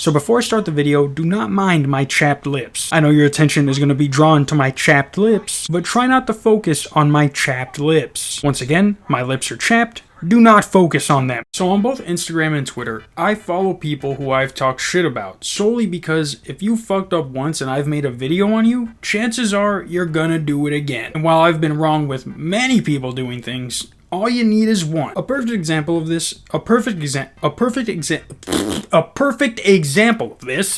So before I start the video, do not mind my chapped lips. I know your attention is going to be drawn to my chapped lips, but try not to focus on my chapped lips. Once again, my lips are chapped. Do not focus on them. So on both Instagram and Twitter, I follow people who I've talked shit about, solely because if you fucked up once and I've made a video on you, chances are you're gonna do it again. And while I've been wrong with many people doing things, all you need is one. A perfect example of this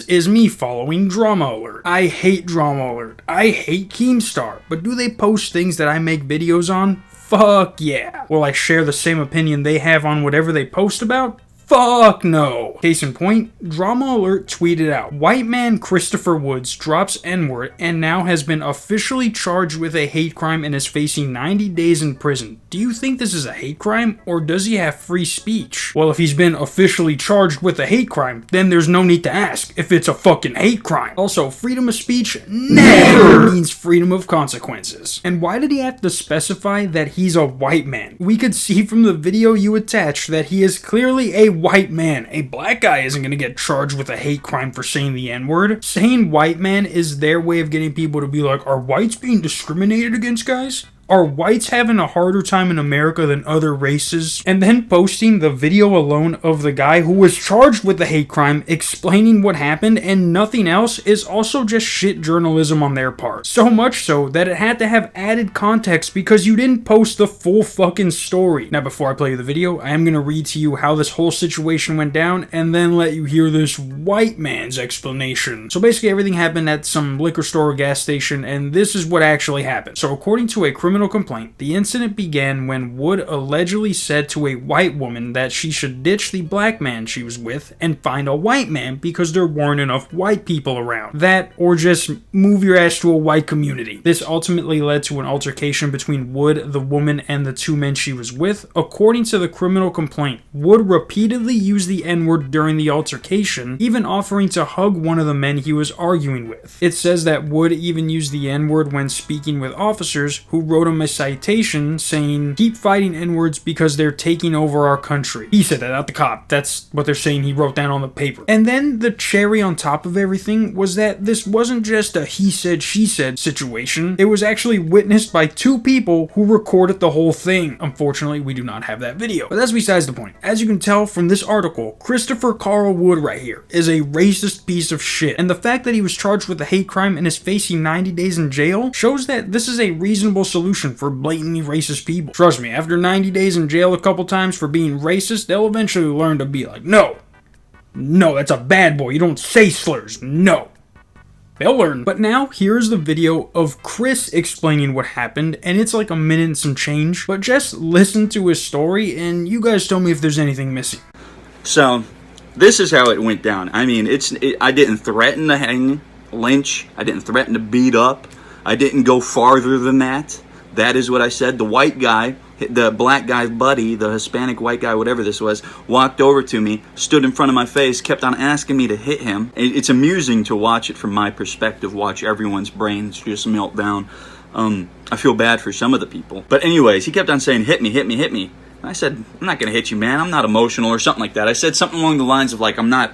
is me following Drama Alert. I hate Drama Alert. I hate Keemstar. But do they post things that I make videos on? Fuck yeah. Will I share the same opinion they have on whatever they post about? Fuck no. Case in point, Drama Alert tweeted out, "White man Christopher Woods drops N-word and now has been officially charged with a hate crime and is facing 90 days in prison. Do you think this is a hate crime, or does he have free speech?" Well, if he's been officially charged with a hate crime, then there's no need to ask if it's a fucking hate crime. Also, freedom of speech never means freedom of consequences. And why did he have to specify that he's a white man? We could see from the video you attached that he is clearly a white man. A black guy isn't gonna get charged with a hate crime for saying the N-word. Saying white man is their way of getting people to be like, are whites being discriminated against, guys? Are whites having a harder time in America than other races? And then posting the video alone of the guy who was charged with the hate crime explaining what happened and nothing else is also just shit journalism on their part. So much so that it had to have added context because you didn't post the full fucking story. Now before I play you the video, I am going to read to you how this whole situation went down and then let you hear this white man's explanation. So basically everything happened at some liquor store or gas station, and this is what actually happened. So according to a criminal complaint, the incident began when Wood allegedly said to a white woman that she should ditch the black man she was with and find a white man because there weren't enough white people around. That, or just move your ass to a white community. This ultimately led to an altercation between Wood, the woman, and the two men she was with. According to the criminal complaint, Wood repeatedly used the N-word during the altercation, even offering to hug one of the men he was arguing with. It says that Wood even used the N-word when speaking with officers who wrote him a citation saying, "Keep fighting N-words because they're taking over our country." He said that, not the cop. That's what they're saying he wrote down on the paper. And then the cherry on top of everything was that this wasn't just a he said, she said situation. It was actually witnessed by two people who recorded the whole thing. Unfortunately, we do not have that video. But that's besides the point. As you can tell from this article, Christopher Carl Wood right here is a racist piece of shit. And the fact that he was charged with a hate crime and is facing 90 days in jail shows that this is a reasonable solution for blatantly racist people. Trust me, after 90 days in jail a couple times for being racist, they'll eventually learn to be like, no, that's a bad boy, you don't say slurs, no. They'll learn. But now, here's the video of Chris explaining what happened, and it's like a minute and some change, but just listen to his story, and you guys tell me if there's anything missing. So, this is how it went down. I mean, I didn't threaten to hang, lynch, I didn't threaten to beat up, I didn't go farther than that. That is what I said. The white guy, the black guy's buddy, the Hispanic white guy, whatever this was, walked over to me, stood in front of my face, kept on asking me to hit him. It's amusing to watch it from my perspective, watch everyone's brains just melt down. I feel bad for some of the people. But anyways, he kept on saying, hit me, hit me, hit me. And I said, I'm not going to hit you, man. I'm not emotional or something like that. I said something along the lines of like, I'm not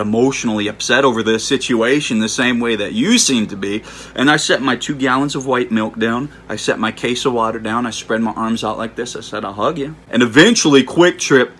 emotionally upset over this situation the same way that you seem to be. And I set my 2 gallons of white milk down. I set my case of water down. I spread my arms out like this. I said, I'll hug you. And eventually, Quick Trip,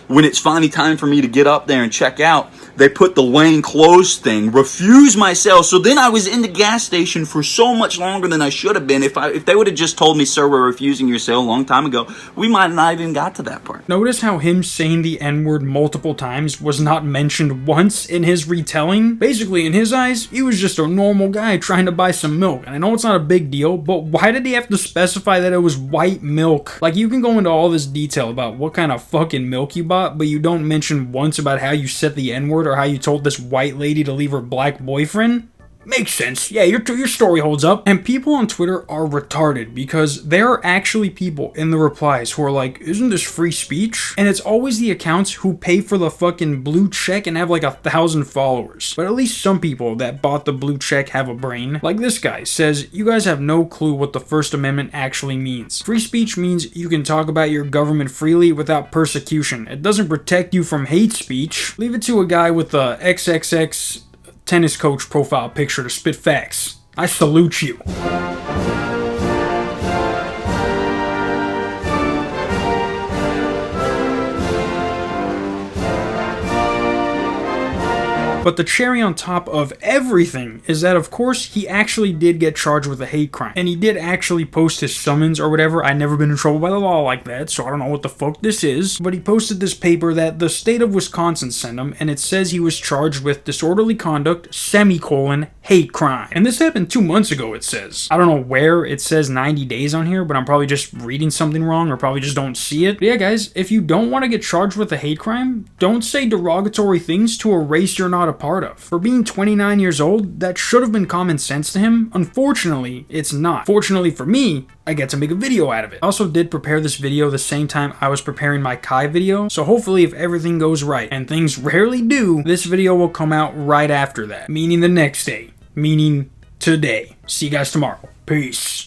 when it's finally time for me to get up there and check out, they put the lane closed thing, refused my cell. So then I was in the gas station for so much longer than I should have been. If they would have just told me, sir, we're refusing your cell a long time ago, we might not even got to that part. Notice how him saying the N-word multiple times was not mentioned once in his retelling. Basically, in his eyes, he was just a normal guy trying to buy some milk. And I know it's not a big deal, but why did he have to specify that it was white milk? Like, you can go into all this detail about what kind of fucking milk you bought, but you don't mention once about how you said the N-word or how you told this white lady to leave her black boyfriend? Makes sense. Yeah, your story holds up. And people on Twitter are retarded because there are actually people in the replies who are like, isn't this free speech? And it's always the accounts who pay for the fucking blue check and have like 1,000 followers. But at least some people that bought the blue check have a brain. Like this guy says, you guys have no clue what the First Amendment actually means. Free speech means you can talk about your government freely without persecution. It doesn't protect you from hate speech. Leave it to a guy with the XXX tennis coach profile picture to spit facts. I salute you. But the cherry on top of everything is that, of course, he actually did get charged with a hate crime. And he did actually post his summons or whatever. I've never been in trouble by the law like that, so I don't know what the fuck this is. But he posted this paper that the state of Wisconsin sent him, and it says he was charged with disorderly conduct, hate crime. And this happened 2 months ago, it says. I don't know where it says 90 days on here, but I'm probably just reading something wrong or probably just don't see it. But yeah, guys, if you don't want to get charged with a hate crime, don't say derogatory things to a race you're not a part of. For being 29 years old, that should have been common sense to him. Unfortunately, it's not. Fortunately for me, I get to make a video out of it. I also did prepare this video the same time I was preparing my Kai video, so hopefully if everything goes right, and things rarely do, this video will come out right after that, meaning the next day, meaning today. See you guys tomorrow. Peace.